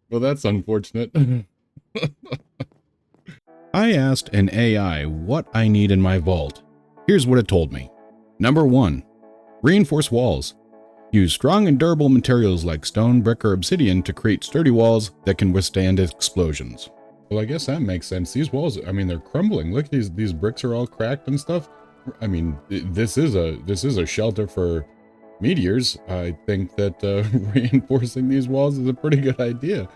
Well, that's unfortunate. I asked an AI what I need in my vault. Here's what it told me. Number 1. Reinforce walls. Use strong and durable materials like stone, brick, or obsidian to create sturdy walls that can withstand explosions. Well, I guess that makes sense. These walls, I mean, they're crumbling. Look, these bricks are all cracked and stuff. I mean, this is a shelter for meteors. I think that reinforcing these walls is a pretty good idea.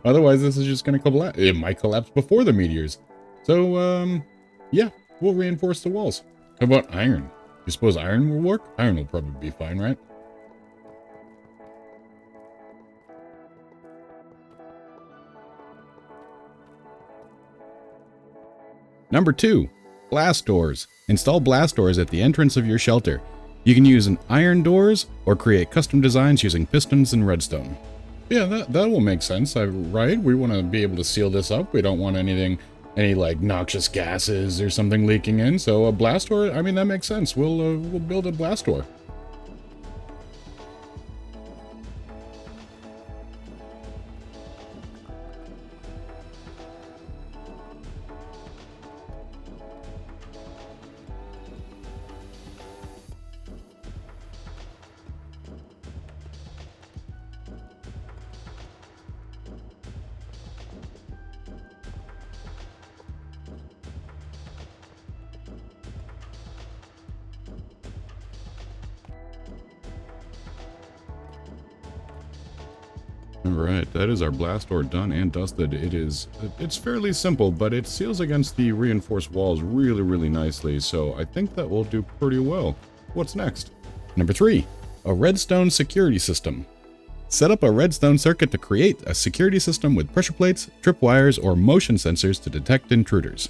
Otherwise, this is just going to collapse. It might collapse before the meteors. So, yeah, we'll reinforce the walls. How about iron? You suppose iron will work? Iron will probably be fine, right? Number 2, blast doors. Install blast doors at the entrance of your shelter. You can use an iron doors or create custom designs using pistons and redstone. Yeah, that will make sense, right? We want to be able to seal this up. We don't want any like noxious gases or something leaking in. So a blast door, I mean, that makes sense. We'll build a blast door. Alright, that is our blast door done and dusted. It's fairly simple, but it seals against the reinforced walls really, really nicely, so I think that will do pretty well. What's next? Number 3, a redstone security system. Set up a redstone circuit to create a security system with pressure plates, tripwires, or motion sensors to detect intruders.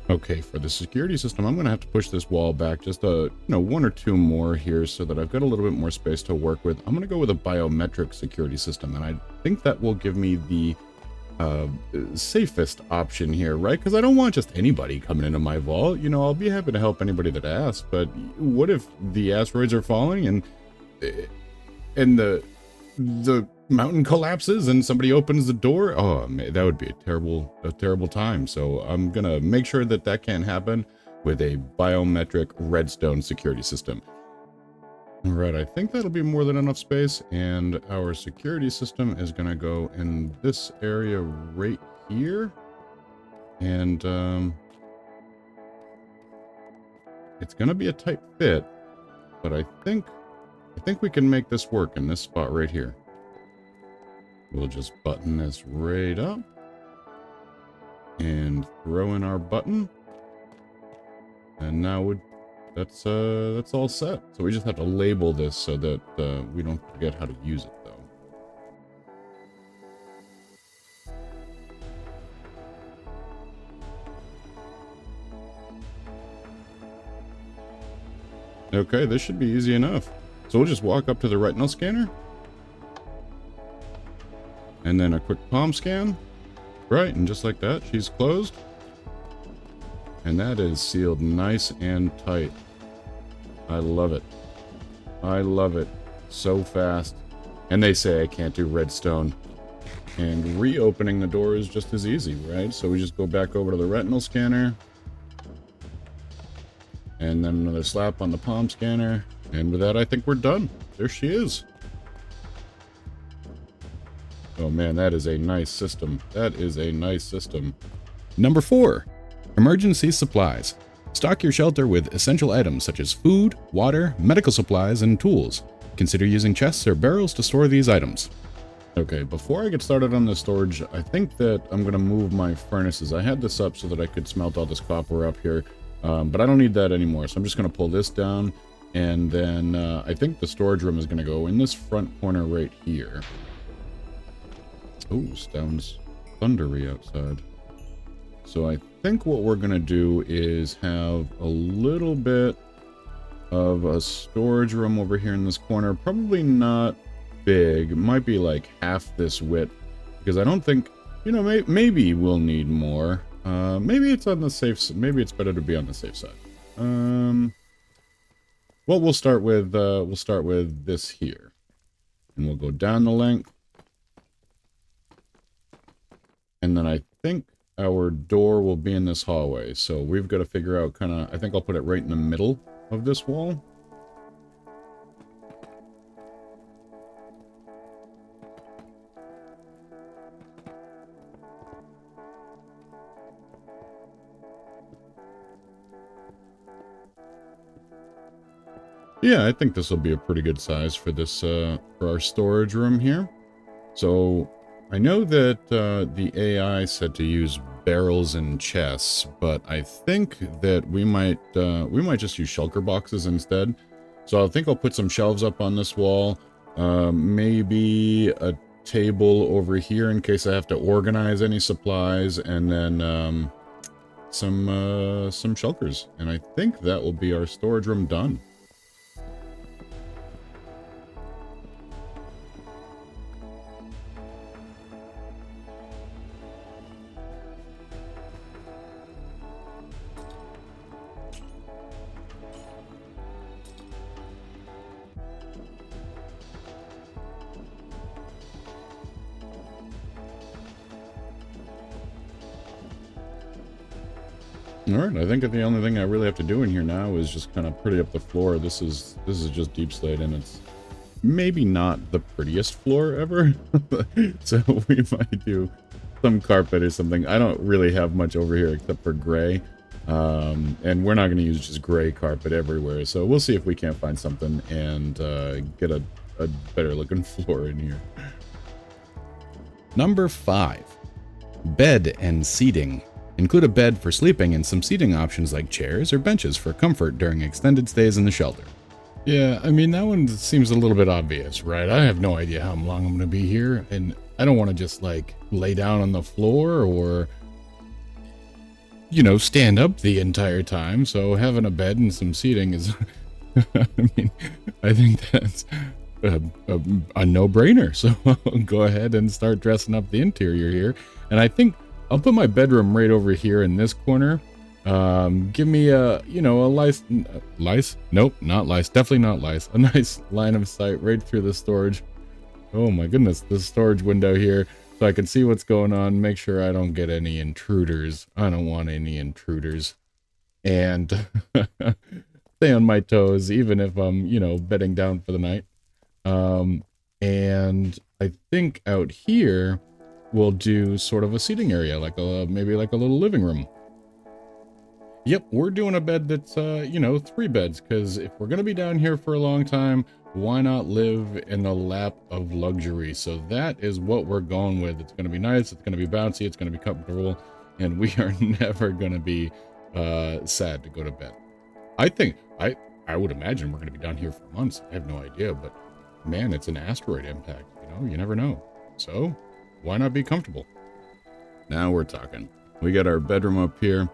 Okay, for the security system, I'm going to have to push this wall back just one or two more here so that I've got a little bit more space to work with. I'm going to go with a biometric security system, and I think that will give me the safest option here, right? Because I don't want just anybody coming into my vault. You know, I'll be happy to help anybody that asks, but what if the asteroids are falling and the mountain collapses and somebody opens the door? Oh man, that would be a terrible time. So I'm gonna make sure that that can't happen with a biometric redstone security system. All right, I think that'll be more than enough space, and our security system is gonna go in this area right here, and it's gonna be a tight fit, but I think we can make this work in this spot right here. We'll just button this right up and throw in our button. And now that's all set. So we just have to label this so that we don't forget how to use it though. Okay, this should be easy enough. So we'll just walk up to the retinal scanner. And then a quick palm scan. Right, and just like that, she's closed. And that is sealed nice and tight. I love it. I love it. So fast. And they say I can't do redstone. And reopening the door is just as easy, right? So we just go back over to the retinal scanner. And then another slap on the palm scanner. And with that, I think we're done. There she is. Oh man, that is a nice system. That is a nice system. Number 4, emergency supplies. Stock your shelter with essential items such as food, water, medical supplies, and tools. Consider using chests or barrels to store these items. Okay, before I get started on the storage, I think that I'm going to move my furnaces. I had this up so that I could smelt all this copper up here, but I don't need that anymore. So I'm just going to pull this down, and then I think the storage room is going to go in this front corner right here. Oh, sounds thundery outside. So I think what we're going to do is have a little bit of a storage room over here in this corner. Probably not big. It might be like half this width. Because I don't think, you know, maybe we'll need more. Maybe it's on the safe side. Maybe it's better to be on the safe side. Well, Well, we'll start with this here, and we'll go down the length, and then I think our door will be in this hallway. So we've got to figure out kind of. I think I'll put it right in the middle of this wall. Yeah, I think this will be a pretty good size for this, for our storage room here. So, I know that the AI said to use barrels and chests, but I think that we might just use shulker boxes instead. So I think I'll put some shelves up on this wall, maybe a table over here in case I have to organize any supplies, and then some shulkers. And I think that will be our storage room done. Alright, I think the only thing I really have to do in here now is just kind of pretty up the floor. This is just deep slate, and it's maybe not the prettiest floor ever. So we might do some carpet or something. I don't really have much over here except for gray. And we're not going to use just gray carpet everywhere. So we'll see if we can't find something and get a better looking floor in here. Number 5. Bed and seating. Include a bed for sleeping and some seating options like chairs or benches for comfort during extended stays in the shelter. Yeah, I mean, that one seems a little bit obvious, right? I have no idea how long I'm going to be here, and I don't want to just, like, lay down on the floor or, you know, stand up the entire time, so having a bed and some seating is, I mean, I think that's a no-brainer, so I'll go ahead and start dressing up the interior here, and I think I'll put my bedroom right over here in this corner. Give me a, you know, a lice? Nope, not lice. Definitely not lice. A nice line of sight right through the storage. Oh my goodness, the storage window here. So I can see what's going on, make sure I don't get any intruders. I don't want any intruders. And stay on my toes, even if I'm, you know, bedding down for the night. And I think out here, we'll do sort of a seating area, like maybe like a little living room. Yep, we're doing a bed that's, you know, 3 beds, because if we're going to be down here for a long time, why not live in the lap of luxury? So that is what we're going with. It's going to be nice, it's going to be bouncy, it's going to be comfortable, and we are never going to be sad to go to bed. I think, I would imagine we're going to be down here for months. I have no idea, but man, it's an asteroid impact, you know, you never know. So why not be comfortable? Now we're talking. We got our bedroom up here.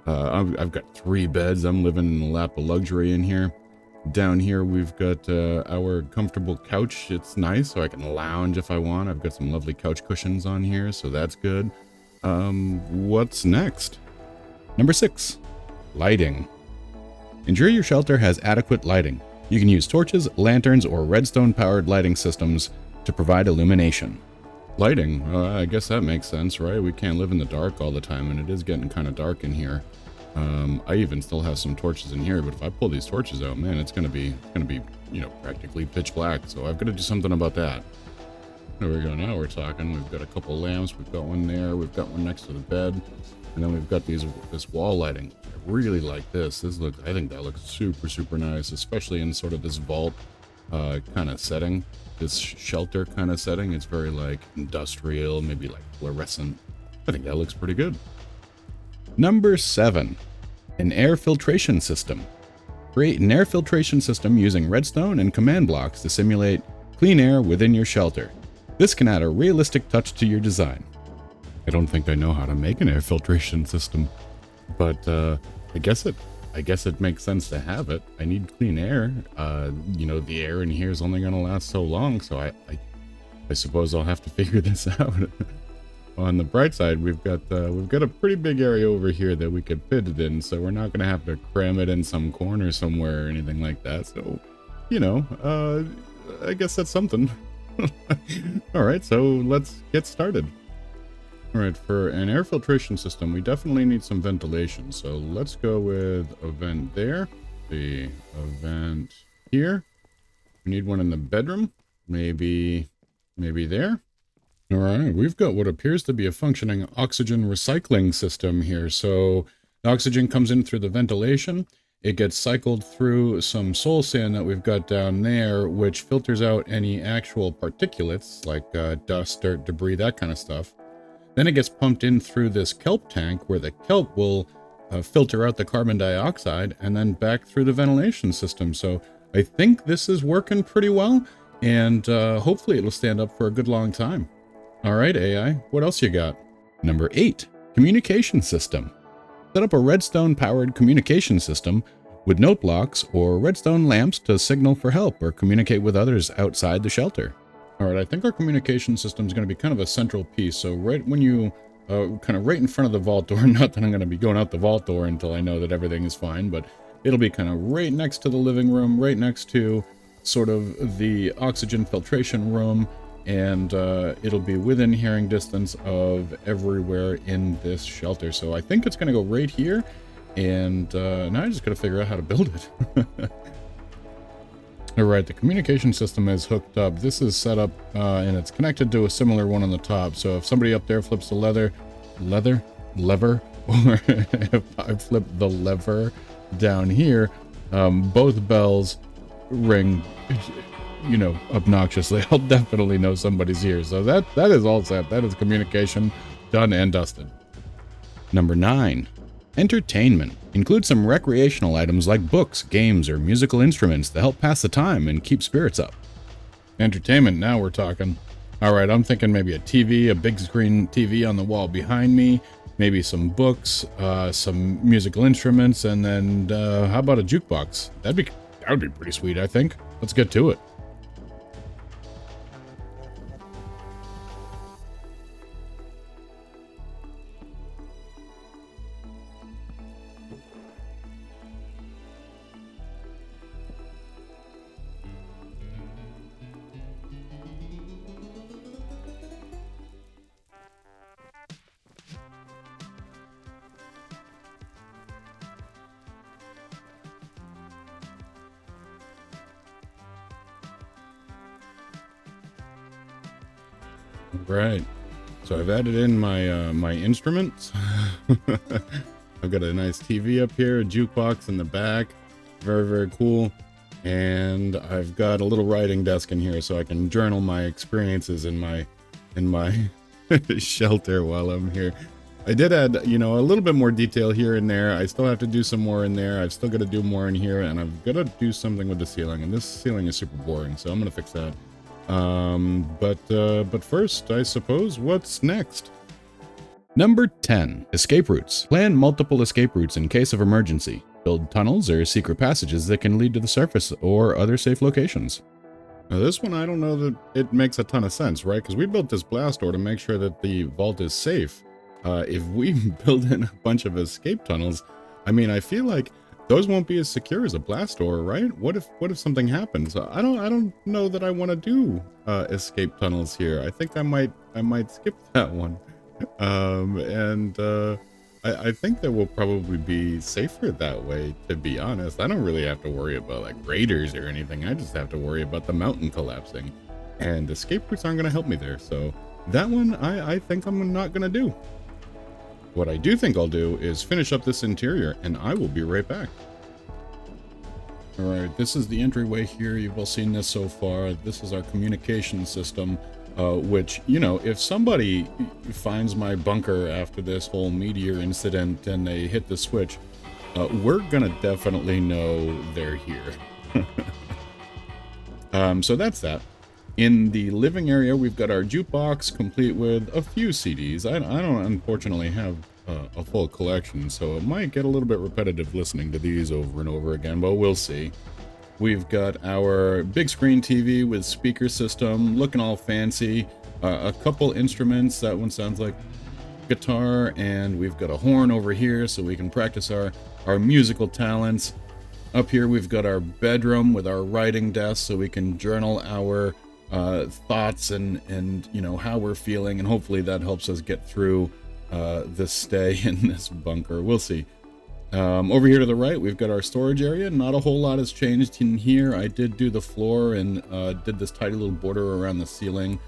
I've got 3 beds. I'm living in the lap of luxury in here. Down here, we've got our comfortable couch. It's nice, so I can lounge if I want. I've got some lovely couch cushions on here, so that's good. What's next? Number 6, lighting. Ensure your shelter has adequate lighting. You can use torches, lanterns, or redstone-powered lighting systems to provide illumination. Lighting, I guess that makes sense, right? We can't live in the dark all the time, and it is getting kind of dark in here. I even still have some torches in here, but if I pull these torches out, man, it's gonna be, you know, practically pitch black. So I've got to do something about that. There we go. Now we're talking. We've got a couple lamps. We've got one there. We've got one next to the bed, and then we've got this wall lighting. I really like this. I think that looks super nice, especially in sort of this vault kind of setting. This shelter kind of setting. It's very like industrial, maybe like fluorescent. I think that looks pretty good. Number 7, an air filtration system. Create an air filtration system using redstone and command blocks to simulate clean air within your shelter. This can add a realistic touch to your design. I don't think I know how to make an air filtration system, but I guess it makes sense to have it. I need clean air. You know, the air in here is only going to last so long, so I suppose I'll have to figure this out. On the bright side, we've got a pretty big area over here that we could fit it in, so we're not going to have to cram it in some corner somewhere or anything like that. So, you know, I guess that's something. All right, so let's get started. All right, for an air filtration system, we definitely need some ventilation. So let's go with a vent there, a vent here. We need one in the bedroom, maybe there. All right, we've got what appears to be a functioning oxygen recycling system here. So the oxygen comes in through the ventilation. It gets cycled through some soil sand that we've got down there, which filters out any actual particulates like dust, dirt, debris, that kind of stuff. Then it gets pumped in through this kelp tank where the kelp will filter out the carbon dioxide and then back through the ventilation system. So I think this is working pretty well, and hopefully it'll stand up for a good long time. All right, AI, what else you got? Number 8, communication system. Set up a redstone-powered communication system with note blocks or redstone lamps to signal for help or communicate with others outside the shelter. All right, I think our communication system is going to be kind of a central piece. So right when you, kind of right in front of the vault door, not that I'm going to be going out the vault door until I know that everything is fine, but it'll be kind of right next to the living room, right next to sort of the oxygen filtration room, and it'll be within hearing distance of everywhere in this shelter. So I think it's going to go right here, and now I just got to figure out how to build it. All right, the communication system is hooked up. This is set up, and it's connected to a similar one on the top. So if somebody up there flips the lever, or if I flip the lever down here, both bells ring, you know, obnoxiously. I'll definitely know somebody's here. So that is all set. That is communication done and dusted. Number 9, entertainment. Include some recreational items like books, games, or musical instruments to help pass the time and keep spirits up. Entertainment, now we're talking. All right, I'm thinking maybe a TV, a big screen TV on the wall behind me, maybe some books, some musical instruments, and then how about a jukebox? That would be pretty sweet, I think. Let's get to it. Right. So I've added in my my instruments. I've got a nice TV up here, a jukebox in the back. Very, very cool. And I've got a little writing desk in here so I can journal my experiences in my shelter while I'm here. I did add, you know, a little bit more detail here and there. I still have to do some more in there. I've still got to do more in here, and I've got to do something with the ceiling. And this ceiling is super boring, so I'm going to fix that. But first, I suppose, what's next? Number 10, escape routes. Plan multiple escape routes in case of emergency. Build tunnels or secret passages that can lead to the surface or other safe locations. Now this one, I don't know that it makes a ton of sense, right? Because we built this blast door to make sure that the vault is safe. If we build in a bunch of escape tunnels, I mean, I feel like those won't be as secure as a blast door, right? What if something happens? I don't know that I want to do escape tunnels here. I think I might skip that one. I think that we'll probably be safer that way, to be honest. I don't really have to worry about like raiders or anything. I just have to worry about the mountain collapsing, and escape routes aren't going to help me there. So that one I think I'm not going to do. What I do think I'll do is finish up this interior, and I will be right back. All right, this is the entryway here. You've all seen this so far. This is our communication system, which, you know, if somebody finds my bunker after this whole meteor incident and they hit the switch, we're gonna definitely know they're here. So that's that. In the living area, we've got our jukebox, complete with a few CDs. I don't unfortunately have a full collection, so it might get a little bit repetitive listening to these over and over again, but we'll see. We've got our big screen TV with speaker system, looking all fancy. a couple instruments. That one sounds like guitar, and we've got a horn over here so we can practice our musical talents. Up here we've got our bedroom with our writing desk so we can journal our thoughts and you know, how we're feeling, and hopefully that helps us get through this stay in this bunker. We'll see. Over here to the right, we've got our storage area. Not a whole lot has changed in here. I did do the floor and did this tidy little border around the ceiling.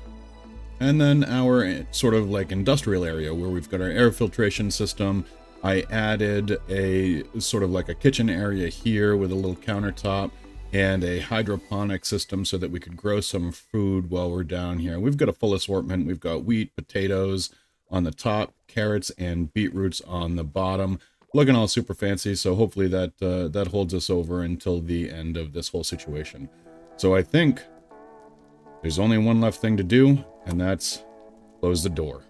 And then our sort of like industrial area where we've got our air filtration system. I added a sort of like a kitchen area here with a little countertop and a hydroponic system so that we could grow some food while we're down here. We've got a full assortment. We've got wheat, potatoes on the top, carrots and beetroots on the bottom. Looking all super fancy, so hopefully that holds us over until the end of this whole situation. So I think there's only one left thing to do, and that's close the door.